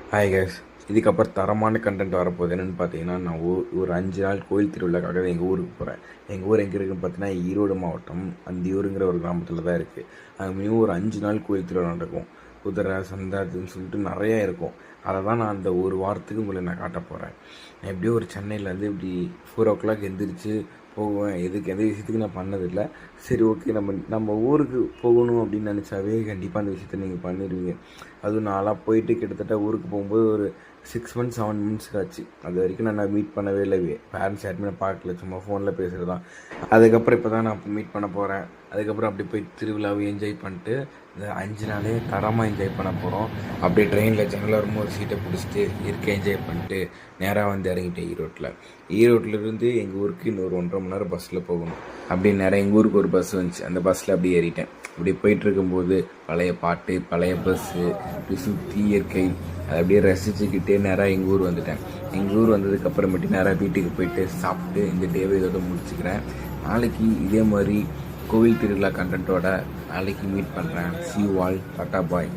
Hi guys, இதுக்கப்புறம் தரமான content வரப்போகுது. என்னென்னு பார்த்தீங்கன்னா, நான் ஒரு 5 நாள் கோயில் திருவிழாக்காக எங்கள் ஊருக்கு போகிறேன். எங்கள் ஊர் எங்கே இருக்குதுன்னு பார்த்தீங்கன்னா, ஈரோடு மாவட்டம் அந்தியூருங்கிற ஒரு கிராமத்தில் தான் இருக்குது. அங்கே மினிமம் ஒரு 5 நாள் கோயில் திருவிழா நடக்கும். குதிரை சந்தை அதுன்னு சொல்லிட்டு நிறையா இருக்கும். அதை தான் நான் அந்த ஒரு வாரத்துக்கு உங்களை நான் காட்ட போகிறேன். நான் எப்படியோ ஒரு சென்னையிலேருந்து இப்படி 4 o'clock எந்திரிச்சு போவேன். எந்த விஷயத்துக்கு நான் பண்ணதில்லை. சரி, ஓகே, நம்ம ஊருக்கு போகணும் அப்படின்னு நினச்சாவே கண்டிப்பாக அந்த விஷயத்த நீங்கள் பண்ணிடுவீங்க. அதுவும் நான்லாம் போயிட்டு கிட்டத்தட்ட ஊருக்கு போகும்போது ஒரு 6 months 7 months ஆச்சு. அது வரைக்கும் நான் மீட் பண்ணவே இல்லை. பேரண்ட்ஸ் யாருமே நான் பார்க்கல, சும்மா ஃபோனில் பேசுகிறது தான். அதுக்கப்புறம் இப்போ தான் நான் மீட் பண்ண போகிறேன். அதுக்கப்புறம் அப்படி போய் திருவிழாவை என்ஜாய் பண்ணிட்டு இந்த 5 நாளே தரமாக என்ஜாய் பண்ண போகிறோம். அப்படியே ட்ரெயினில் ஜன்னல் வரும்போது சீட்டை பிடிச்சிட்டு இருக்க என்ஜாய் பண்ணிட்டு நேராக வந்து இறங்கிட்டேன் ஈரோட்டிலேருந்து எங்கள் ஊருக்கு இன்னொரு 1.5 மணி நேரம் பஸ்ஸில் போகணும். அப்படியே நேராக எங்கள் ஊருக்கு ஒரு பஸ் வந்துச்சு. அந்த பஸ்ஸில் அப்படியே ஏறிட்டேன். அப்படி போயிட்டு இருக்கும்போது பழைய பாட்டு, பழைய பஸ்ஸு, இப்படி சுற்றி இயற்கை அதை அப்படியே ரசிச்சுக்கிட்டே நேராக எங்கள் ஊர் வந்துட்டேன். எங்கள் ஊர் வந்ததுக்கப்புறமேட்டு நேராக வீட்டுக்கு போயிட்டு சாப்பிட்டு இந்த டேவை இதோட முடிச்சுக்கிறேன். நாளைக்கு இதே மாதிரி கோவில் திருவிழா கண்டென்ட்டோட நாளைக்கு மீட் பண்ணுறேன். See you all. Tata bye.